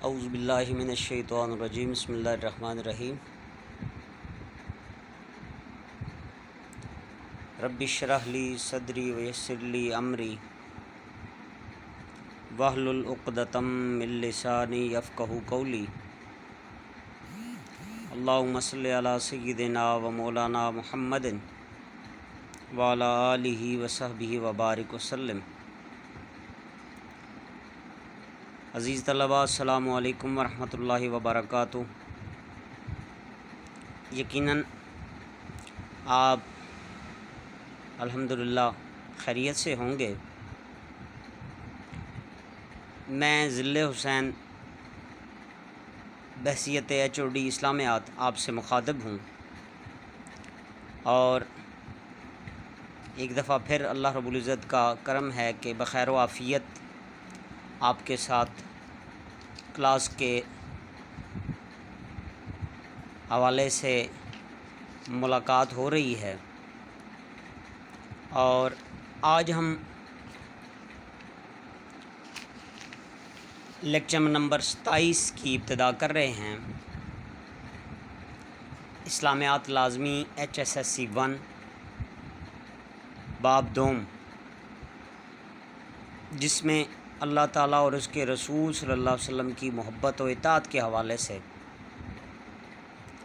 اعوذ باللہ من الشیطان الرجیم بسم اللہ الرحمن الرحیم رب اشرح لی صدری ویسر لی امری واحلل عقدۃ من لسانی یفقہوا قولی اللہم صلی علی سیدنا و مولانا محمد وعلی آلہ وصحبہ وبارک وسلم۔ عزیز طلباء، السلام علیکم ورحمۃ اللہ وبرکاتہ۔ یقیناً آپ الحمدللہ خیریت سے ہوں گے۔ میں ذل حسین بحیثیت HOD اسلامیات آپ سے مخاطب ہوں، اور ایک دفعہ پھر اللہ رب العزت کا کرم ہے کہ بخیر و عافیت آپ کے ساتھ کلاس کے حوالے سے ملاقات ہو رہی ہے، اور آج ہم لیکچر نمبر 27 کی ابتدا کر رہے ہیں۔ اسلامیات لازمی HSSC 1 باب دوم، جس میں اللہ تعالیٰ اور اس کے رسول صلی اللہ علیہ وسلم کی محبت و اطاعت کے حوالے سے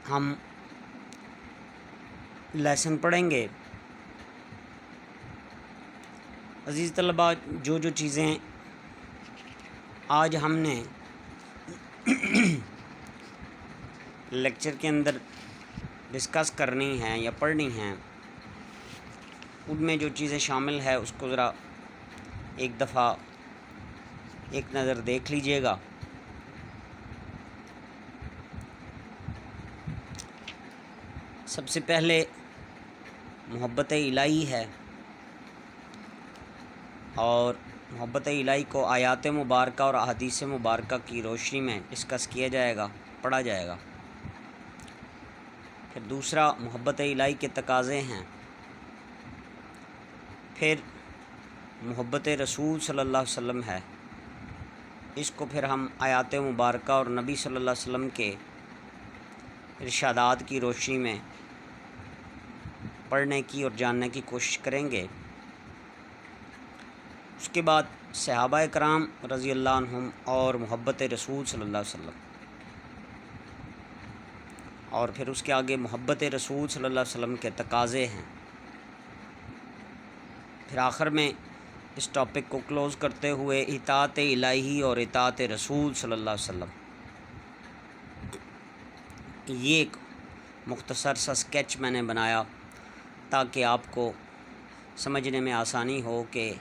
ہم لیسن پڑھیں گے۔ عزیز طلباء، جو چیزیں آج ہم نے لیکچر کے اندر ڈسکس کرنی ہیں یا پڑھنی ہیں، ان میں جو چیزیں شامل ہے اس کو ذرا ایک دفعہ ایک نظر دیکھ لیجئے گا۔ سب سے پہلے محبت الہی ہے، اور محبت الہی کو آیات مبارکہ اور احادیث مبارکہ کی روشنی میں ڈسکس کیا جائے گا، پڑھا جائے گا۔ پھر دوسرا محبت الہی کے تقاضے ہیں، پھر محبت رسول صلی اللہ علیہ وسلم ہے، اس کو پھر ہم آیات مبارکہ اور نبی صلی اللہ علیہ وسلم کے ارشادات کی روشنی میں پڑھنے کی اور جاننے کی کوشش کریں گے۔ اس کے بعد صحابہ کرام رضی اللہ عنہم اور محبت رسول صلی اللہ علیہ وسلم، اور پھر اس کے آگے محبت رسول صلی اللہ علیہ وسلم کے تقاضے ہیں۔ پھر آخر میں اس ٹاپک کو کلوز کرتے ہوئے اطاعت الہی اور اطاعت رسول صلی اللہ علیہ وسلم، یہ ایک مختصر سا سکیچ میں نے بنایا تاکہ آپ کو سمجھنے میں آسانی ہو کہ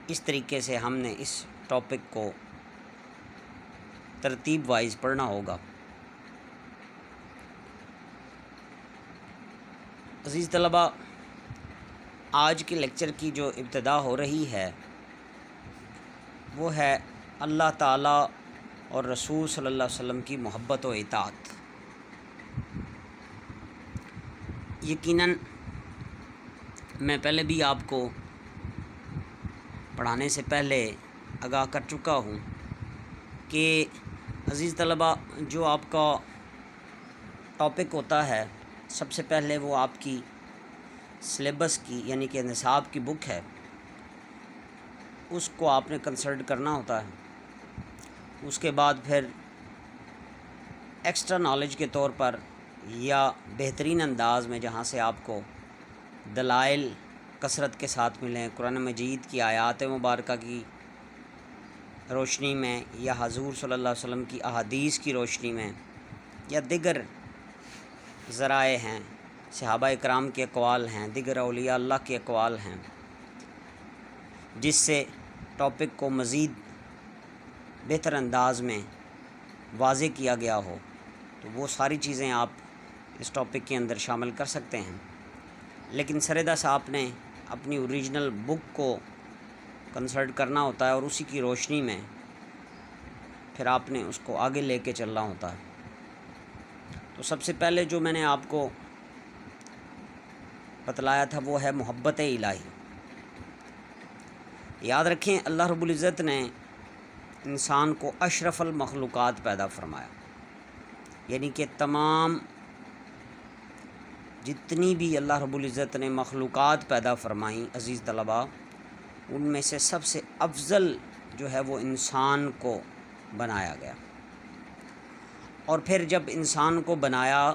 اس طریقے سے ہم نے اس ٹاپک کو ترتیب وائز پڑھنا ہوگا۔ عزیز طلباء، آج کے لیکچر کی جو ابتدا ہو رہی ہے وہ ہے اللہ تعالیٰ اور رسول صلی اللہ علیہ وسلم کی محبت و اطاعت۔ یقیناً میں پہلے بھی آپ کو پڑھانے سے پہلے آگاہ کر چکا ہوں کہ عزیز طلباء، جو آپ کا ٹاپک ہوتا ہے، سب سے پہلے وہ آپ کی سلیبس کی یعنی کہ نصاب کی بک ہے، اس کو آپ نے کنسلٹ کرنا ہوتا ہے۔ اس کے بعد پھر ایکسٹرا نالج کے طور پر یا بہترین انداز میں جہاں سے آپ کو دلائل کثرت کے ساتھ ملیں، قرآن مجید کی آیات مبارکہ کی روشنی میں یا حضور صلی اللہ علیہ وسلم کی احادیث کی روشنی میں یا دیگر ذرائع ہیں، صحابہ کرام کے اقوال ہیں، دیگر اولیاء اللہ کے اقوال ہیں، جس سے ٹاپک کو مزید بہتر انداز میں واضح کیا گیا ہو، تو وہ ساری چیزیں آپ اس ٹاپک کے اندر شامل کر سکتے ہیں۔ لیکن سردست آپ نے اپنی اوریجنل بک کو کنسلٹ کرنا ہوتا ہے، اور اسی کی روشنی میں پھر آپ نے اس کو آگے لے کے چلنا ہوتا ہے۔ تو سب سے پہلے جو میں نے آپ کو بتلایا تھا وہ ہے محبت الہی۔ یاد رکھیں، اللہ رب العزت نے انسان کو اشرف المخلوقات پیدا فرمایا، یعنی کہ تمام جتنی بھی اللہ رب العزت نے مخلوقات پیدا فرمائیں عزیز طلباء، ان میں سے سب سے افضل جو ہے وہ انسان کو بنایا گیا۔ اور پھر جب انسان کو بنایا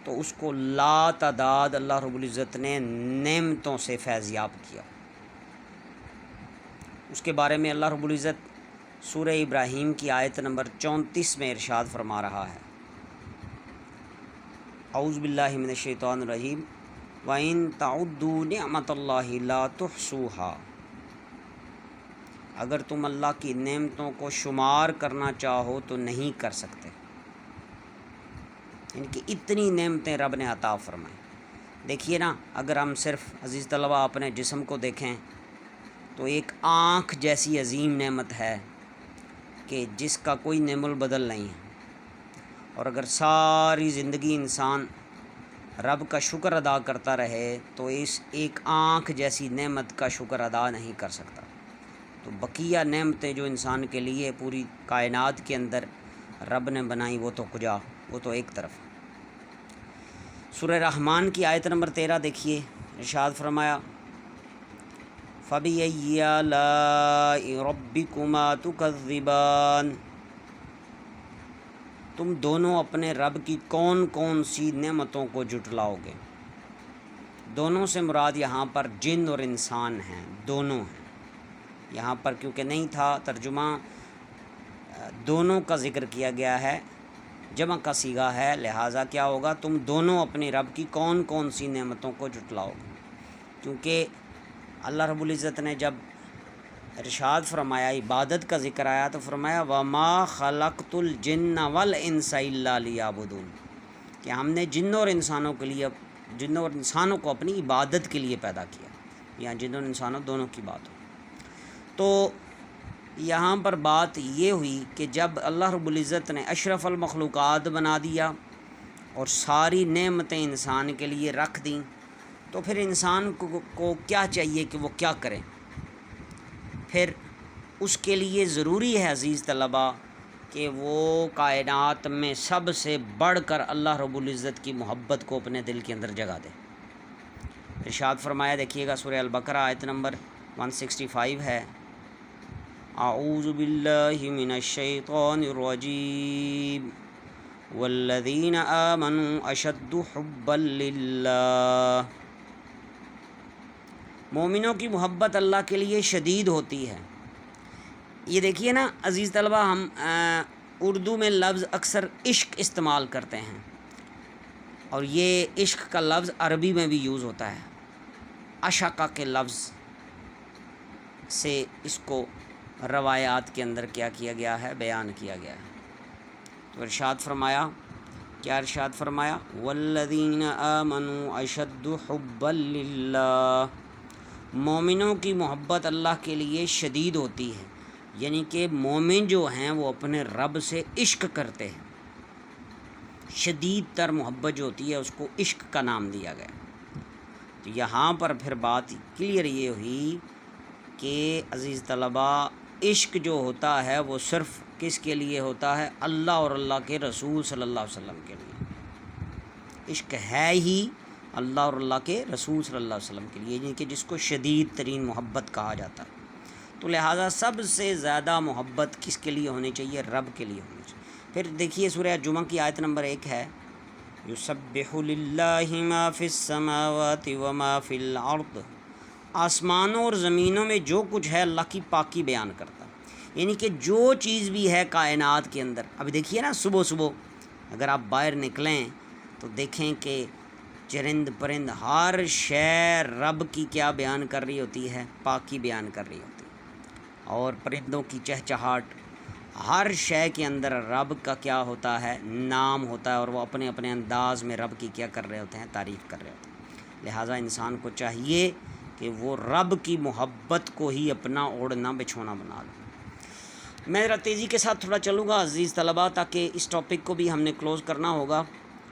تو اس کو لا تعداد اللہ رب العزت نے نعمتوں سے فیضیاب کیا۔ اس کے بارے میں اللہ رب العزت سورہ ابراہیم کی آیت نمبر 34 میں ارشاد فرما رہا ہے، اعوذ باللہ من الشیطان الرجیم، وَإِن تَعُدُّوا نِعْمَتَ اللَّهِ لَا تُحْصُوهَا، اگر تم اللہ کی نعمتوں کو شمار کرنا چاہو تو نہیں کر سکتے، ان کی اتنی نعمتیں رب نے عطا فرمائیں۔ دیکھیے نا، اگر ہم صرف عزیز طلباء اپنے جسم کو دیکھیں تو ایک آنکھ جیسی عظیم نعمت ہے کہ جس کا کوئی نعم البدل نہیں ہے، اور اگر ساری زندگی انسان رب کا شکر ادا کرتا رہے تو اس ایک آنکھ جیسی نعمت کا شکر ادا نہیں کر سکتا۔ تو بقیہ نعمتیں جو انسان کے لیے پوری کائنات کے اندر رب نے بنائی وہ تو ایک طرف۔ سورہ رحمان کی آیت نمبر 13 دیکھیے، ارشاد فرمایا، فَبِأَيِّ آلَاءِ رَبِّكُمَا تُكَذِّبَانِ، تم دونوں اپنے رب کی کون کون سی نعمتوں کو جھٹلاؤ گے؟ دونوں سے مراد یہاں پر جن اور انسان ہیں، دونوں ہیں یہاں پر، کیونکہ نہیں تھا ترجمہ، دونوں کا ذکر کیا گیا ہے، جمع کا صیغہ ہے، لہٰذا کیا ہوگا، تم دونوں اپنی رب کی کون کون سی نعمتوں کو جھٹلاؤ گے۔ کیونکہ اللہ رب العزت نے جب ارشاد فرمایا، عبادت کا ذکر آیا تو فرمایا، وَمَا خَلَقْتُ الْجِنَّ وَالْإِنسَ إِلَّا لِيَعْبُدُونِ، کہ ہم نے جنوں اور انسانوں کو اپنی عبادت کے لیے پیدا کیا، یہاں جنوں اور انسانوں دونوں کی بات ہو۔ تو یہاں پر بات یہ ہوئی کہ جب اللہ رب العزت نے اشرف المخلوقات بنا دیا اور ساری نعمتیں انسان کے لیے رکھ دیں، تو پھر انسان کو کیا چاہیے کہ وہ کیا کرے؟ پھر اس کے لیے ضروری ہے عزیز طلباء کہ وہ کائنات میں سب سے بڑھ کر اللہ رب العزت کی محبت کو اپنے دل کے اندر جگہ دے۔ ارشاد فرمایا، دیکھیے گا سورہ البقرہ آیت نمبر 165 ہے، اعوذ باللہ من الشیطان الرجیم، والذین آمنوا اشد حبا للہ، مومنوں کی محبت اللہ کے لیے شدید ہوتی ہے۔ یہ دیکھیے نا عزیز طلبہ، ہم اردو میں لفظ اکثر عشق استعمال کرتے ہیں، اور یہ عشق کا لفظ عربی میں بھی یوز ہوتا ہے، عشقہ کے لفظ سے اس کو روایات کے اندر کیا گیا ہے، بیان کیا گیا ہے۔ تو ارشاد فرمایا، کیا ارشاد فرمایا، والذین آمنوا اشد حبا للہ، مومنوں کی محبت اللہ کے لیے شدید ہوتی ہے، یعنی کہ مومن جو ہیں وہ اپنے رب سے عشق کرتے ہیں، شدید تر محبت جو ہوتی ہے اس کو عشق کا نام دیا گیا۔ تو یہاں پر پھر بات کلیئر یہ ہوئی کہ عزیز طلباء، عشق جو ہوتا ہے وہ صرف کس کے لیے ہوتا ہے؟ اللہ اور اللہ کے رسول صلی اللہ علیہ وسلم کے لیے۔ عشق ہے ہی اللہ اور اللہ کے رسول صلی اللہ علیہ وسلم کے لیے، یعنی کہ جس کو شدید ترین محبت کہا جاتا ہے۔ تو لہٰذا سب سے زیادہ محبت کس کے لیے ہونی چاہیے؟ رب کے لیے ہونی چاہیے۔ پھر دیکھیے سورہ جمعہ کی آیت نمبر 1 ہے، یسبح للہ ما فی السماوات وما فی الارض، آسمانوں اور زمینوں میں جو کچھ ہے اللہ کی پاکی بیان کرتا ہے، یعنی کہ جو چیز بھی ہے کائنات کے اندر۔ ابھی دیکھیے نا، صبح اگر آپ باہر نکلیں تو دیکھیں کہ چرند پرند ہر شے رب کی کیا بیان کر رہی ہوتی ہے؟ پاکی بیان کر رہی ہوتی ہے، اور پرندوں کی چہچہاٹ، ہر شے کے اندر رب کا کیا ہوتا ہے؟ نام ہوتا ہے، اور وہ اپنے اپنے انداز میں رب کی کیا کر رہے ہوتے ہیں؟ تعریف کر رہے ہوتے ہیں۔ لہٰذا انسان کو چاہیے کہ وہ رب کی محبت کو ہی اپنا اوڑھنا بچھونا بنا لے۔ میں ذرا تیزی کے ساتھ تھوڑا چلوں گا عزیز طلباء، تاکہ اس ٹاپک کو بھی ہم نے کلوز کرنا ہوگا۔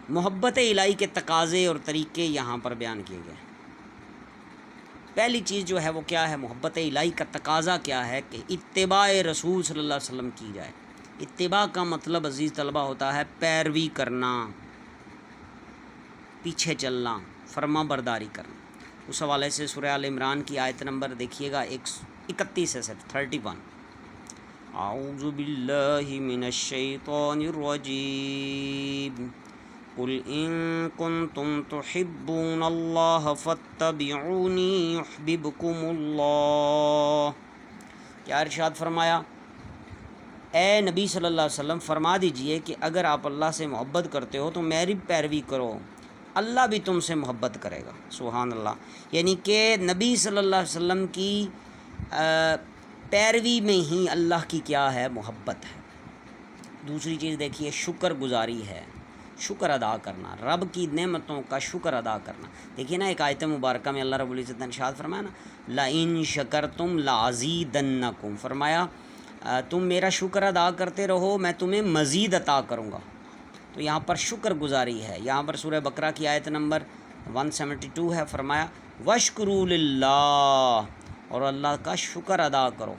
محبت الہی کے تقاضے اور طریقے یہاں پر بیان کیے گئے۔ پہلی چیز جو ہے وہ کیا ہے؟ محبت الہی کا تقاضا کیا ہے کہ اتباع رسول صلی اللہ علیہ وسلم کی جائے۔ اتباع کا مطلب عزیز طلبہ ہوتا ہے پیروی کرنا، پیچھے چلنا، فرما برداری کرنا۔ اس حوالے سے سورہ آل عمران کی آیت نمبر دیکھیے گا 31 سے صرف 31۔ اعوذ باللہ من الشیطان الرجیم قل ان کنتم تحبون اللہ فاتبعونی یحببکم اللہ۔ کیا ارشاد فرمایا؟ اے نبی صلی اللہ علیہ وسلم فرما دیجئے کہ اگر آپ اللہ سے محبت کرتے ہو تو میری پیروی کرو، اللہ بھی تم سے محبت کرے گا۔ سبحان اللہ، یعنی کہ نبی صلی اللہ علیہ وسلم کی پیروی میں ہی اللہ کی کیا ہے؟ محبت ہے۔ دوسری چیز دیکھیے، شکر گزاری ہے، شکر ادا کرنا، رب کی نعمتوں کا شکر ادا کرنا۔ دیکھیے نا، ایک آیت مبارکہ میں اللہ رب العزت نے ارشاد فرمایا نا، لَإِن شَكَرْتُمْ لَأَزِيدَنَّكُمْ، فرمایا تم میرا شکر ادا کرتے رہو میں تمہیں مزید عطا کروں گا۔ تو یہاں پر شکر گزاری ہے۔ یہاں پر سورہ بقرہ کی آیت نمبر 172 ہے، فرمایا وَاشْكُرُوا لِلَّهِ، اور اللہ کا شکر ادا کرو۔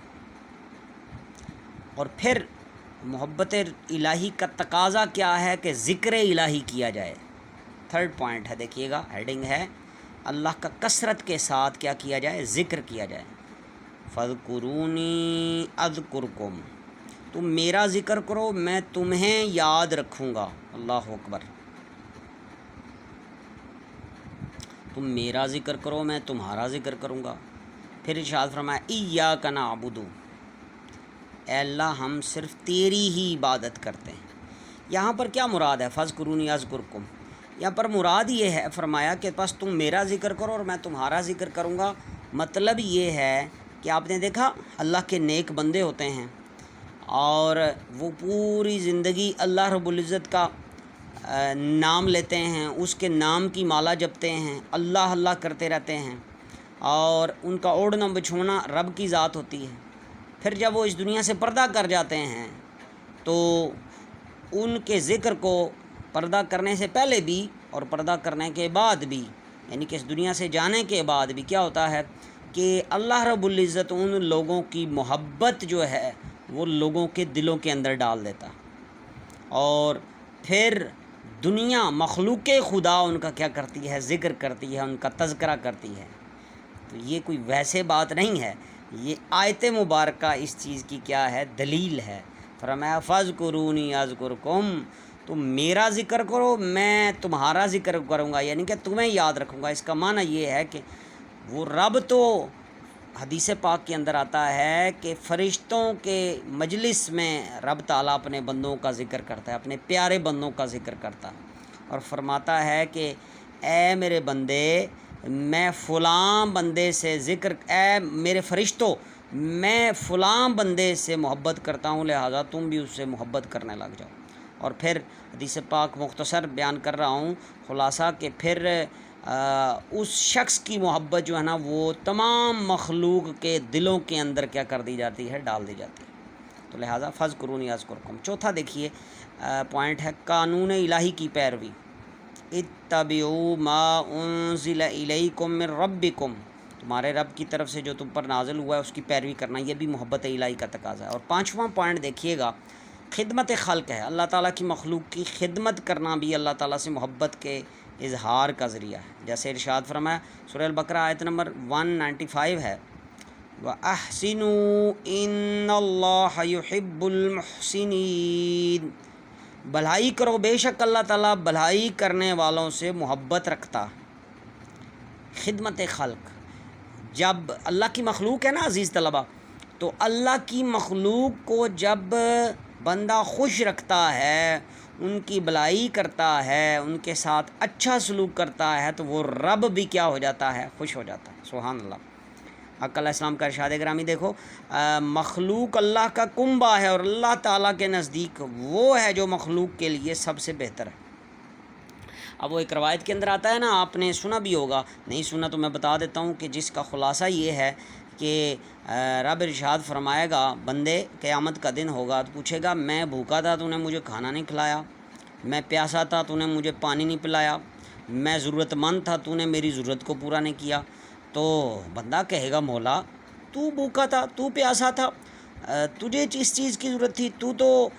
اور پھر محبت الہی کا تقاضا کیا ہے؟ کہ ذکر الہی کیا جائے۔ تھرڈ پوائنٹ ہے، دیکھیے گا، ہیڈنگ ہے اللہ کا کثرت کے ساتھ کیا کیا جائے؟ ذکر کیا جائے۔ فَاذْكُرُونِي أَذْكُرْكُمْ، تم میرا ذکر کرو میں تمہیں یاد رکھوں گا۔ اللہ اکبر، تم میرا ذکر کرو میں تمہارا ذکر کروں گا۔ پھر ارشاد فرمایا إِيَّاكَ نَعْبُدُ، اے اللہ ہم صرف تیری ہی عبادت کرتے ہیں۔ یہاں پر کیا مراد ہے؟ فَاذْكُرُونِي أَذْكُرْكُمْ، یہاں پر مراد یہ ہے، فرمایا کہ بس تم میرا ذکر کرو اور میں تمہارا ذکر کروں گا۔ مطلب یہ ہے کہ آپ نے دیکھا اللہ کے نیک بندے ہوتے ہیں اور وہ پوری زندگی اللہ رب العزت کا نام لیتے ہیں، اس کے نام کی مالا جپتے ہیں، اللہ اللہ کرتے رہتے ہیں، اور ان کا اوڑھنا بچھونا رب کی ذات ہوتی ہے۔ پھر جب وہ اس دنیا سے پردہ کر جاتے ہیں تو ان کے ذکر کو پردہ کرنے سے پہلے بھی اور پردہ کرنے کے بعد بھی، یعنی کہ اس دنیا سے جانے کے بعد بھی کیا ہوتا ہے کہ اللہ رب العزت ان لوگوں کی محبت جو ہے وہ لوگوں کے دلوں کے اندر ڈال دیتا، اور پھر دنیا مخلوق خدا ان کا کیا کرتی ہے؟ ذکر کرتی ہے، ان کا تذکرہ کرتی ہے۔ تو یہ کوئی ویسے بات نہیں ہے، یہ آیت مبارکہ اس چیز کی کیا ہے؟ دلیل ہے۔ فرمایا فَاذْكُرُونِي أَذْكُرْكُمْ، تم میرا ذکر کرو میں تمہارا ذکر کروں گا، یعنی کہ تمہیں یاد رکھوں گا۔ اس کا معنی یہ ہے کہ وہ رب تو حدیث پاک کے اندر آتا ہے کہ فرشتوں کے مجلس میں رب تعالیٰ اپنے بندوں کا ذکر کرتا ہے، اپنے پیارے بندوں کا ذکر کرتا ہے، اور فرماتا ہے کہ اے میرے بندے میں فلاں بندے سے ذکر، اے میرے فرشتوں میں فلاں بندے سے محبت کرتا ہوں، لہٰذا تم بھی اس سے محبت کرنے لگ جاؤ۔ اور پھر حدیث پاک مختصر بیان کر رہا ہوں، خلاصہ کہ پھر اس شخص کی محبت جو ہے نا وہ تمام مخلوق کے دلوں کے اندر کیا کر دی جاتی ہے؟ ڈال دی جاتی ہے۔ تو لہٰذا فَاذْكُرُونِي أَذْكُرْكُمْ۔ چوتھا دیکھیے پوائنٹ ہے قانون الہی کی پیروی۔ اتبعوا ما انزل الیکم من ربکم، تمہارے رب کی طرف سے جو تم پر نازل ہوا ہے اس کی پیروی کرنا، یہ بھی محبت الہی کا تقاضا ہے۔ اور پانچواں پوائنٹ دیکھیے گا، خدمت خلق ہے، اللہ تعالیٰ کی مخلوق کی خدمت کرنا بھی اللہ تعالیٰ سے محبت کے اظہار کا ذریعہ ہے۔ جیسے ارشاد فرمایا سورہ البقرہ آیت نمبر 195 ہے، وَأَحْسِنُوا إِنَّ اللَّهَ يُحِبُّ الْمُحْسِنِينَ، بھلائی کرو، بے شک اللہ تعالیٰ بھلائی کرنے والوں سے محبت رکھتا۔ خدمت خلق، جب اللہ کی مخلوق ہے نا عزیز طلبہ، تو اللہ کی مخلوق کو جب بندہ خوش رکھتا ہے، ان کی بھلائی کرتا ہے، ان کے ساتھ اچھا سلوک کرتا ہے، تو وہ رب بھی کیا ہو جاتا ہے؟ خوش ہو جاتا ہے۔ سبحان اللہ۔ حق علیہ السلام کا ارشاد گرامی دیکھو، مخلوق اللہ کا کنبہ ہے اور اللہ تعالیٰ کے نزدیک وہ ہے جو مخلوق کے لیے سب سے بہتر ہے۔ اب وہ ایک روایت کے اندر آتا ہے نا، آپ نے سنا بھی ہوگا، نہیں سنا تو میں بتا دیتا ہوں، کہ جس کا خلاصہ یہ ہے کہ رب ارشاد فرمائے گا بندے قیامت کا دن ہوگا تو پوچھے گا میں بھوکا تھا تو نے مجھے کھانا نہیں کھلایا، میں پیاسا تھا تو نے مجھے پانی نہیں پلایا، میں ضرورت مند تھا تو نے میری ضرورت کو پورا نہیں کیا، تو بندہ کہے گا مولا تو بھوکا تھا، تو پیاسا تھا، تجھے اس چیز کی ضرورت تھی، تو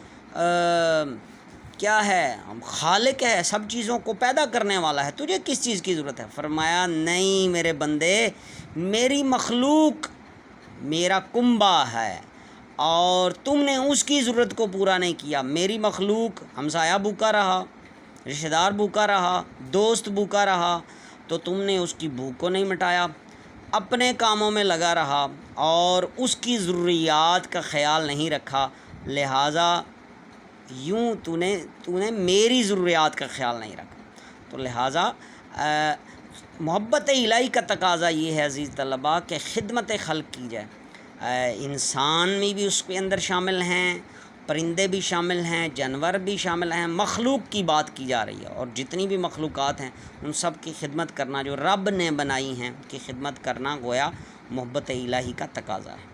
کیا ہے، خالق ہے، سب چیزوں کو پیدا کرنے والا ہے، تجھے کس چیز کی ضرورت ہے؟ فرمایا نہیں میرے بندے، میری مخلوق میرا کنبہ ہے اور تم نے اس کی ضرورت کو پورا نہیں کیا۔ میری مخلوق، ہمسایہ بھوکا رہا، رشتہ دار بھوکا رہا، دوست بھوکا رہا، تو تم نے اس کی بھوک کو نہیں مٹایا، اپنے کاموں میں لگا رہا اور اس کی ضروریات کا خیال نہیں رکھا، لہٰذا یوں تو نے میری ضروریات کا خیال نہیں رکھا۔ تو لہٰذا محبت الہی کا تقاضا یہ ہے عزیز طلباء کہ خدمت خلق کی جائے۔ انسان میں بھی اس کے اندر شامل ہیں، پرندے بھی شامل ہیں، جانور بھی شامل ہیں، مخلوق کی بات کی جا رہی ہے، اور جتنی بھی مخلوقات ہیں ان سب کی خدمت کرنا، جو رب نے بنائی ہیں ان کی خدمت کرنا گویا محبت الہی کا تقاضا ہے۔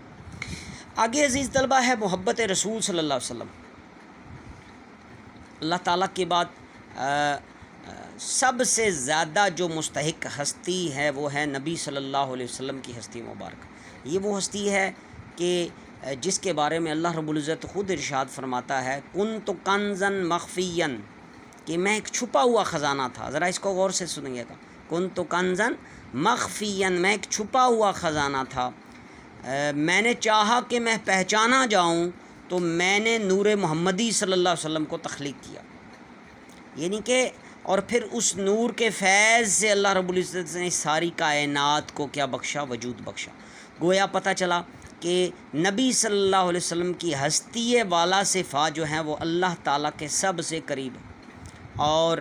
آگے عزیز طلباء ہے محبت رسول صلی اللہ علیہ وسلم۔ اللہ تعالیٰ کے بعد سب سے زیادہ جو مستحق ہستی ہے وہ ہے نبی صلی اللہ علیہ وسلم کی ہستی مبارکہ۔ یہ وہ ہستی ہے کہ جس کے بارے میں اللہ رب العزت خود ارشاد فرماتا ہے کنت کنزن مخفیًا، کہ میں ایک چھپا ہوا خزانہ تھا۔ ذرا اس کو غور سے سنیے گا، کنت کنزن مخفیًا، میں ایک چھپا ہوا خزانہ تھا، میں نے چاہا کہ میں پہچانا جاؤں تو میں نے نور محمدی صلی اللہ علیہ وسلم کو تخلیق کیا، یعنی کہ اور پھر اس نور کے فیض سے اللہ رب العزت نے ساری کائنات کو کیا بخشا، وجود بخشا۔ گویا پتہ چلا کہ نبی صلی اللہ علیہ وسلم کی ہستی والا صفات جو ہیں وہ اللہ تعالیٰ کے سب سے قریب ہیں، اور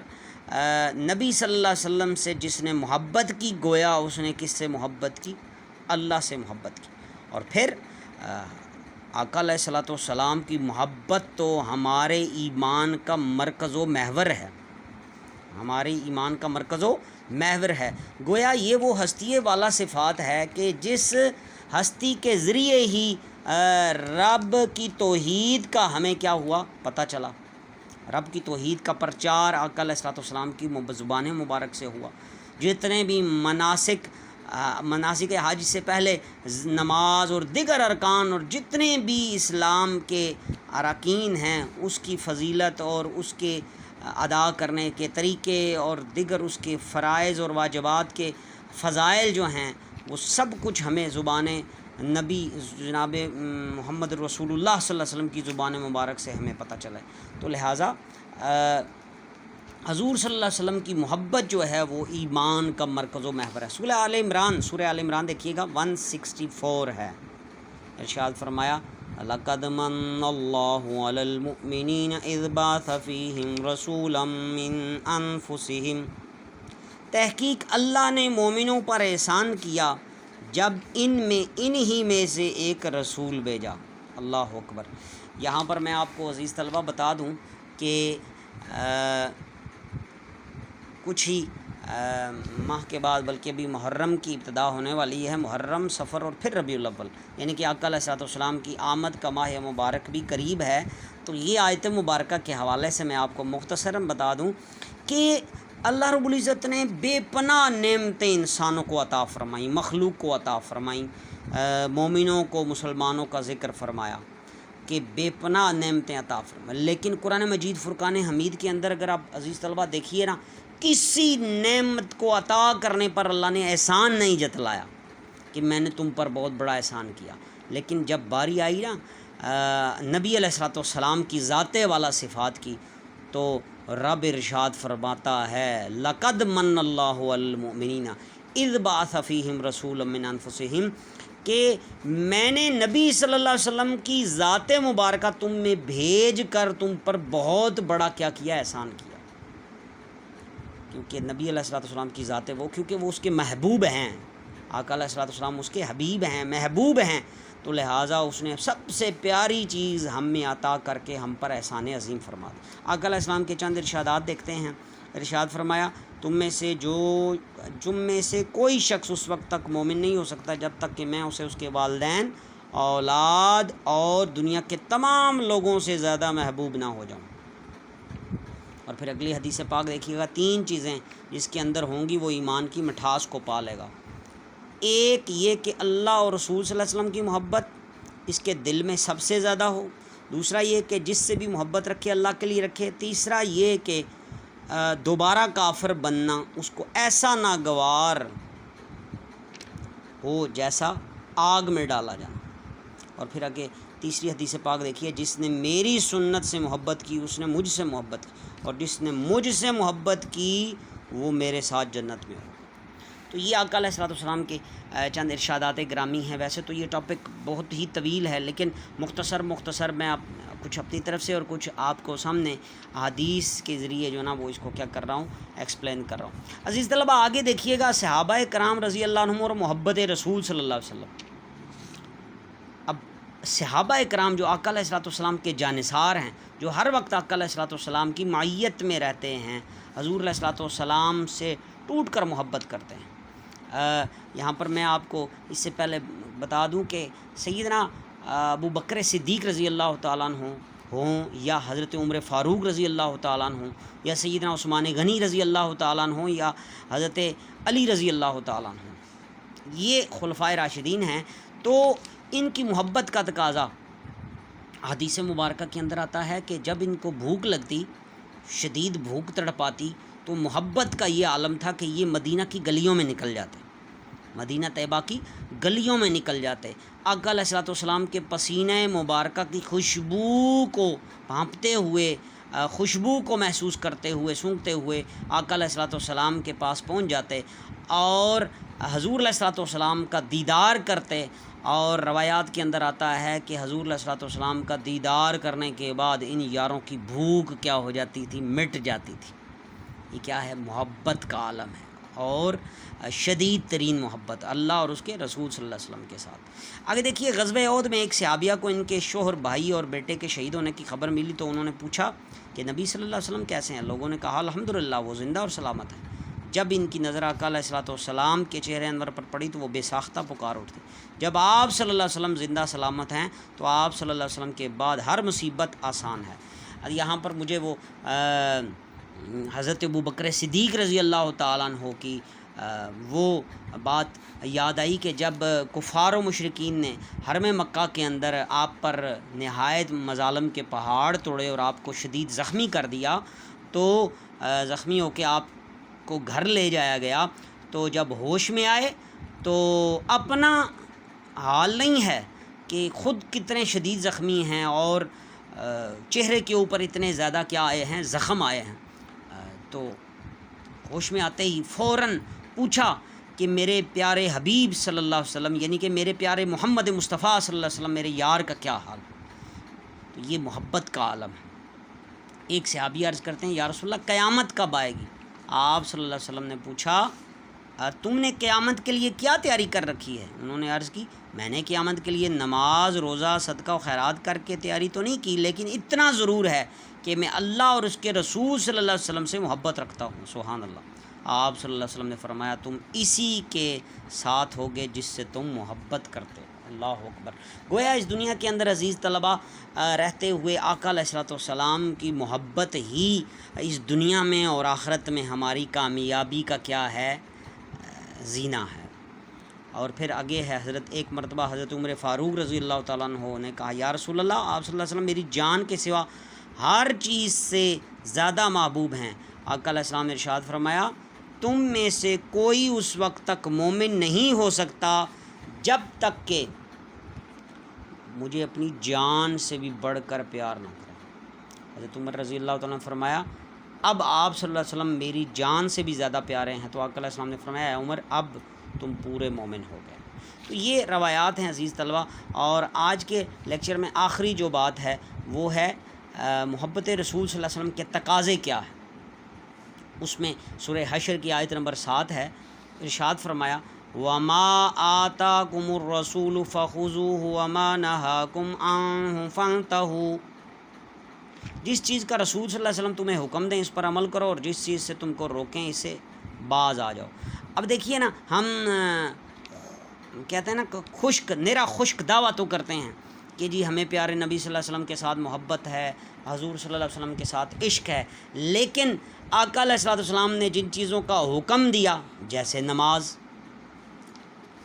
نبی صلی اللہ علیہ وسلم سے جس نے محبت کی گویا اس نے کس سے محبت کی؟ اللہ سے محبت کی۔ اور پھر آقا علیہ الصلوۃ والسلام کی محبت تو ہمارے ایمان کا مرکز و محور ہے، ہمارے ایمان کا مرکز و محور ہے۔ گویا یہ وہ ہستی والا صفات ہے کہ جس ہستی کے ذریعے ہی رب کی توحید کا ہمیں کیا ہوا پتہ چلا، رب کی توحید کا پرچار آقا علیہ الصلوۃ والسلام کی زبان مبارک سے ہوا۔ جتنے بھی مناسک حج سے پہلے نماز اور دیگر ارکان اور جتنے بھی اسلام کے اراکین ہیں اس کی فضیلت اور اس کے ادا کرنے کے طریقے اور دیگر اس کے فرائض اور واجبات کے فضائل جو ہیں وہ سب کچھ ہمیں زبان نبی جناب محمد رسول اللہ صلی اللہ علیہ وسلم کی زبان مبارک سے ہمیں پتہ چلا ہے۔ تو لہٰذا حضور صلی اللہ علیہ وسلم کی محبت جو ہے وہ ایمان کا مرکز و محور ہے۔ سورہ آل عمران دیکھیے گا 164 ہے، ارشاد فرمایا لَقَدْ مَنَّ اللَّهُ عَلَى الْمُؤْمِنِينَ إِذْ بَعَثَ فِيهِمْ رَسُولًا مِّنْ أَنفُسِهِمْ، تحقیق اللہ نے مومنوں پر احسان کیا جب انہی میں سے ایک رسول بھیجا۔ اللہ اکبر۔ یہاں پر میں آپ کو عزیز طلبہ بتا دوں کہ کچھ ہی ماہ کے بعد بلکہ ابھی محرم کی ابتدا ہونے والی ہے، محرم، صفر اور پھر ربیع الاول، یعنی کہ آقا علیہ الصلوۃ والسلام کی آمد کا ماہ مبارک بھی قریب ہے۔ تو یہ آیت مبارکہ کے حوالے سے میں آپ کو مختصراً بتا دوں کہ اللہ رب العزت نے بے پناہ نعمتیں انسانوں کو عطا فرمائیں، مخلوق کو عطا فرمائیں، مومنوں کو، مسلمانوں کا ذکر فرمایا کہ بے پناہ نعمتیں عطا فرمائیں، لیکن قرآن مجید فرقان حمید کے اندر اگر آپ عزیز طلبہ دیکھیے نا، کسی نعمت کو عطا کرنے پر اللہ نے احسان نہیں جتلایا کہ میں نے تم پر بہت بڑا احسان کیا، لیکن جب باری آئی نا نبی علیہ الصلوۃ والسلام کی ذات والا صفات کی تو رب ارشاد فرماتا ہے لَقَدْ مَنَّ اللَّهُ عَلَى الْمُؤْمِنِينَ إِذْ بَعَثَ فِيهِمْ رَسُولًا مِّنْ أَنفُسِهِمْ، کہ میں نے نبی صلی اللہ علیہ وسلم کی ذات مبارکہ تم میں بھیج کر تم پر بہت بڑا کیا احسان کیا، کیونکہ نبی علیہ الصلوۃ والسلام کی ذات وہ، کیونکہ وہ اس کے محبوب ہیں، آقا علیہ الصلوۃ والسلام اس کے حبیب ہیں، محبوب ہیں، تو لہٰذا اس نے سب سے پیاری چیز ہم میں عطا کر کے ہم پر احسان عظیم فرما دیا۔ آقا علیہ السلام کے چند ارشادات دیکھتے ہیں۔ ارشاد فرمایا تم میں سے کوئی شخص اس وقت تک مومن نہیں ہو سکتا جب تک کہ میں اسے اس کے والدین، اولاد اور دنیا کے تمام لوگوں سے زیادہ محبوب نہ ہو جاؤں۔ اور پھر اگلی حدیث پاک دیکھیے گا، 3 چیزیں جس کے اندر ہوں گی وہ ایمان کی مٹھاس کو پا لے گا۔ ایک یہ کہ اللہ اور رسول صلی اللہ علیہ وسلم کی محبت اس کے دل میں سب سے زیادہ ہو، دوسرا یہ کہ جس سے بھی محبت رکھے اللہ کے لیے رکھے، تیسرا یہ کہ دوبارہ کافر بننا اس کو ایسا ناگوار ہو جیسا آگ میں ڈالا جانا۔ اور پھر آگے تیسری حدیث پاک دیکھیے، جس نے میری سنت سے محبت کی اس نے مجھ سے محبت کی، اور جس نے مجھ سے محبت کی وہ میرے ساتھ جنت میں ہو۔ تو یہ آقا علیہ الصلوۃ والسلام کے چند ارشادات گرامی ہیں۔ ویسے تو یہ ٹاپک بہت ہی طویل ہے، لیکن مختصر میں کچھ اپنی طرف سے اور کچھ آپ کو سامنے حدیث کے ذریعے جو نا وہ اس کو کیا کر رہا ہوں، ایکسپلین کر رہا ہوں۔ عزیز طلبہ آگے دیکھیے گا، صحابہ کرام رضی اللہ عنہم اور محبت رسول صلی اللہ علیہ وسلم۔ اب صحابہ کرام جو آقا علیہ الصلوۃ والسلام کے جانثار ہیں، جو ہر وقت آقا علیہ الصلوۃ والسلام کی معیت میں رہتے ہیں، حضور علیہ الصلوۃ والسلام سے ٹوٹ کر محبت کرتے ہیں۔ یہاں پر میں آپ کو اس سے پہلے بتا دوں کہ سیدنا ابو بکر صدیق رضی اللہ تعالیٰ عنہ ہوں، یا حضرت عمر فاروق رضی اللہ تعالیٰ عنہ ہوں، یا سیدنا عثمان غنی رضی اللہ تعالیٰ عنہ ہوں، یا حضرت علی رضی اللہ تعالیٰ عنہ، یہ خلفائے راشدین ہیں۔ تو ان کی محبت کا تقاضا حدیث مبارکہ کے اندر آتا ہے کہ جب ان کو بھوک لگتی، شدید بھوک تڑپاتی، تو محبت کا یہ عالم تھا کہ یہ مدینہ کی گلیوں میں نکل جاتے، مدینہ طیبہ کی گلیوں میں نکل جاتے، آقا علیہ الصلوۃ والسلام کے پسینہ مبارکہ کی خوشبو کو بھانپتے ہوئے، خوشبو کو محسوس کرتے ہوئے، سونگھتے ہوئے آقا علیہ الصلوۃ والسلام کے پاس پہنچ جاتے اور حضور علیہ الصلوۃ والسلام کا دیدار کرتے۔ اور روایات کے اندر آتا ہے کہ حضور علیہ الصلوۃ والسلام کا دیدار کرنے کے بعد ان یاروں کی بھوک کیا ہو جاتی تھی، مٹ جاتی تھی۔ یہ کیا ہے؟ محبت کا عالم ہے، اور شدید ترین محبت اللہ اور اس کے رسول صلی اللہ علیہ وسلم کے ساتھ۔ آگے دیکھیے، غزوہ احد میں ایک صحابیہ کو ان کے شوہر، بھائی اور بیٹے کے شہید ہونے کی خبر ملی، تو انہوں نے پوچھا کہ نبی صلی اللہ علیہ وسلم کیسے ہیں؟ لوگوں نے کہا الحمدللہ وہ زندہ اور سلامت ہیں۔ جب ان کی نظر آقا علیہ الصلوۃ والسلام کے چہرے انور پر پڑی تو وہ بے ساختہ پکار اٹھتے۔ جب آپ صلی اللہ علیہ وسلم زندہ سلامت ہیں تو آپ صلی اللہ علیہ وسلم کے بعد ہر مصیبت آسان ہے۔ یہاں پر مجھے وہ حضرت ابو بکر صدیق رضی اللہ تعالیٰ عنہ کی وہ بات یاد آئی کہ جب کفار و مشرکین نے حرم مکہ کے اندر آپ پر نہایت مظالم کے پہاڑ توڑے اور آپ کو شدید زخمی کر دیا، تو زخمی ہو کے آپ کو گھر لے جایا گیا، تو جب ہوش میں آئے تو اپنا حال نہیں ہے کہ خود کتنے شدید زخمی ہیں اور چہرے کے اوپر اتنے زیادہ کیا آئے ہیں، زخم آئے ہیں۔ تو ہوش میں آتے ہی فوراً پوچھا کہ میرے پیارے حبیب صلی اللہ علیہ وسلم، یعنی کہ میرے پیارے محمد مصطفیٰ صلی اللہ علیہ وسلم، میرے یار کا کیا حال؟ تو یہ محبت کا عالم ہے۔ ایک صحابی عرض کرتے ہیں یا رسول اللہ قیامت کب آئے گی؟ آپ صلی اللہ علیہ وسلم نے پوچھا تم نے قیامت کے لیے کیا تیاری کر رکھی ہے؟ انہوں نے عرض کی میں نے قیامت کے لیے نماز، روزہ، صدقہ و خیرات کر کے تیاری تو نہیں کی، لیکن اتنا ضرور ہے کہ میں اللہ اور اس کے رسول صلی اللہ علیہ وسلم سے محبت رکھتا ہوں۔ سبحان اللہ۔ آپ صلی اللہ علیہ وسلم نے فرمایا تم اسی کے ساتھ ہوگے جس سے تم محبت کرتے ہو۔ اللہ اکبر۔ گویا اس دنیا کے اندر عزیز طلبہ رہتے ہوئے آقا علیہ الصلوۃ والسلام کی محبت ہی اس دنیا میں اور آخرت میں ہماری کامیابی کا کیا ہے؟ زینہ ہے۔ اور پھر آگے ہے ایک مرتبہ حضرت عمر فاروق رضی اللہ تعالیٰ عنہ نے کہا یا رسول اللہ، آپ صلی اللہ علیہ وسلم میری جان کے سوا ہر چیز سے زیادہ محبوب ہیں۔ آقا علیہ السلام نے ارشاد فرمایا تم میں سے کوئی اس وقت تک مومن نہیں ہو سکتا جب تک کہ مجھے اپنی جان سے بھی بڑھ کر پیار نہ کرے۔ حضرت عمر رضی اللہ تعالیٰ نے فرمایا اب آپ صلی اللہ علیہ وسلم میری جان سے بھی زیادہ پیارے ہیں، تو آقا علیہ السلام نے فرمایا اے عمر اب تم پورے مومن ہو گئے۔ تو یہ روایات ہیں عزیز طلبہ، اور آج کے لیکچر میں آخری جو بات ہے وہ ہے محبت رسول صلی اللہ علیہ وسلم کے تقاضے کیا ہیں۔ اس میں سورہ حشر کی آیت نمبر 7 ہے، ارشاد فرمایا وَمَا آتَاكُمُ الرَّسُولُ فَخُذُوهُ وَمَا نَهَاكُمْ عَنْهُ فَانْتَهُوا۔ جس چیز کا رسول صلی اللہ علیہ وسلم تمہیں حکم دیں اس پر عمل کرو، اور جس چیز سے تم کو روکیں اس سے باز آ جاؤ۔ اب دیکھیے نا، ہم کہتے ہیں نا نرا خشک دعویٰ تو کرتے ہیں کہ جی ہمیں پیارے نبی صلی اللہ علیہ وسلم کے ساتھ محبت ہے، حضور صلی اللہ علیہ وسلم کے ساتھ عشق ہے، لیکن آقا علیہ الصلوۃ والسلام نے جن چیزوں کا حکم دیا جیسے نماز،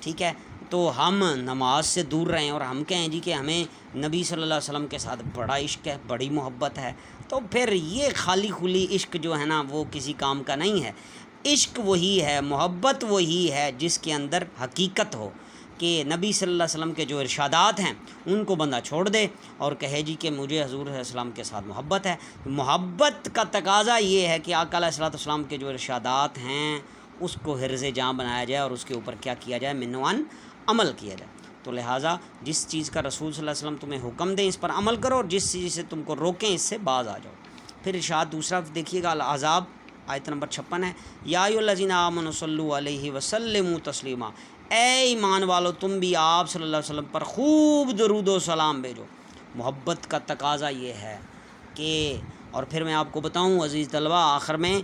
ٹھیک ہے، تو ہم نماز سے دور رہیں اور ہم کہیں جی کہ ہمیں نبی صلی اللہ علیہ وسلم کے ساتھ بڑا عشق ہے، بڑی محبت ہے، تو پھر یہ خالی خلی عشق جو ہے نا وہ کسی کام کا نہیں ہے۔ عشق وہی ہے، محبت وہی ہے جس کے اندر حقیقت ہو، کہ نبی صلی اللہ علیہ وسلم کے جو ارشادات ہیں ان کو بندہ چھوڑ دے اور کہے جی کہ مجھے حضور صلی اللہ علیہ وسلم کے ساتھ محبت ہے۔ محبت کا تقاضا یہ ہے کہ آقا علیہ السلام کے جو ارشادات ہیں اس کو حرز جاں بنایا جائے اور اس کے اوپر کیا کیا جائے، منوان عمل کیا جائے۔ تو لہٰذا جس چیز کا رسول صلی اللہ علیہ وسلم تمہیں حکم دیں اس پر عمل کرو، اور جس چیز سے تم کو روکیں اس سے باز آ جاؤ۔ پھر ارشاد دوسرا دیکھیے گا، الاحزاب آیت نمبر 56 ہے، یا ایھا الذین آمنوا صلوا علیہ وسلموا تسلیما، اے ایمان والو تم بھی آپ صلی اللہ علیہ وسلم پر خوب درود و سلام بھیجو۔ محبت کا تقاضا یہ ہے کہ، اور پھر میں آپ کو بتاؤں عزیز طلبہ آخر میں،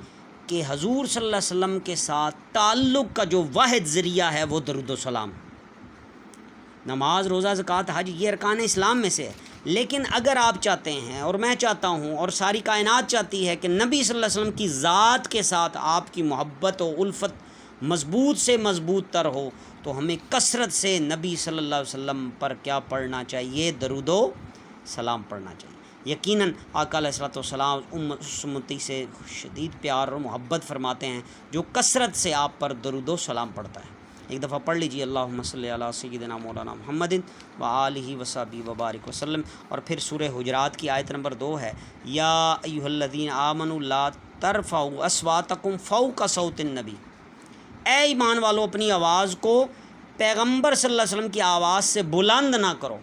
کہ حضور صلی اللہ علیہ وسلم کے ساتھ تعلق کا جو واحد ذریعہ ہے وہ درود و سلام۔ نماز، روزہ، زکوٰۃ، حج یہ ارکان اسلام میں سے ہے، لیکن اگر آپ چاہتے ہیں اور میں چاہتا ہوں اور ساری کائنات چاہتی ہے کہ نبی صلی اللہ علیہ وسلم کی ذات کے ساتھ آپ کی محبت و الفت مضبوط سے مضبوط تر ہو، تو ہمیں کثرت سے نبی صلی اللہ علیہ وسلم پر کیا پڑھنا چاہیے، درود و سلام پڑھنا چاہیے۔ یقیناً آقا علیہ السلام امتی سے شدید پیار اور محبت فرماتے ہیں جو کثرت سے آپ پر درود و سلام پڑھتا ہے۔ ایک دفعہ پڑھ لیجیے، اللہم صلی علی سیدنا مولانا محمد وآلہ وصحبہ وبارک وسلم۔ اور پھر سورہ حجرات کی آیت نمبر 2 ہے، یا ایھا الذین آمنوا لا ترفعوا اصواتکم فوق صوت النبی، اے ایمان والو اپنی آواز کو پیغمبر صلی اللہ علیہ وسلم کی آواز سے بلند نہ کرو۔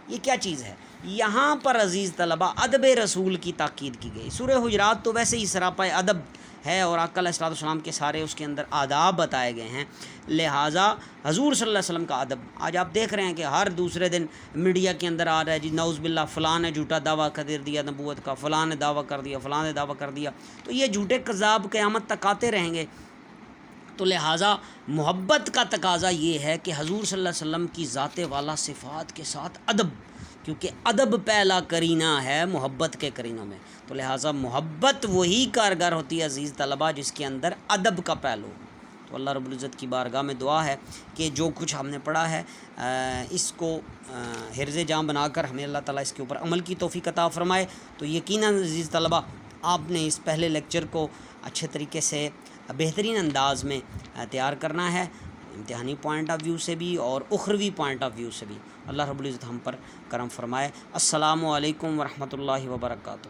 یہ کیا چیز ہے؟ یہاں پر عزیز طلبہ ادب رسول کی تاکید کی گئی۔ سورہ حجرات تو ویسے ہی سراپا ادب ہے اور آقا علیہ السلام کے سارے اس کے اندر آداب بتائے گئے ہیں، لہٰذا حضور صلی اللہ علیہ وسلم کا ادب آج آپ دیکھ رہے ہیں کہ ہر دوسرے دن میڈیا کے اندر آ رہا ہے جی نعوذ باللہ فلاں نے جھوٹا دعویٰ کر دیا نبوت کا، فلاں نے دعویٰ کر دیا، فلاں نے دعویٰ کر دیا، تو یہ جھوٹے کذاب قیامت تک آتے رہیں گے۔ تو لہٰذا محبت کا تقاضا یہ ہے کہ حضور صلی اللہ علیہ وسلم کی ذات والا صفات کے ساتھ ادب، کیونکہ ادب پہلا کرینہ ہے محبت کے کرینوں میں، تو لہٰذا محبت وہی کارگر ہوتی ہے عزیز طلبہ جس کے اندر ادب کا پہلو۔ تو اللہ رب العزت کی بارگاہ میں دعا ہے کہ جو کچھ ہم نے پڑھا ہے اس کو حرز جاں بنا کر ہمیں اللہ تعالیٰ اس کے اوپر عمل کی توفیق عطا فرمائے۔ تو یقیناً عزیز طلبہ آپ نے اس پہلے لیکچر کو اچھے طریقے سے بہترین انداز میں تیار کرنا ہے، امتحانی پوائنٹ آف ویو سے بھی اور اخروی پوائنٹ آف ویو سے بھی۔ اللہ رب العزت ہم پر کرم فرمائے۔ السلام علیکم ورحمۃ اللہ وبرکاتہ۔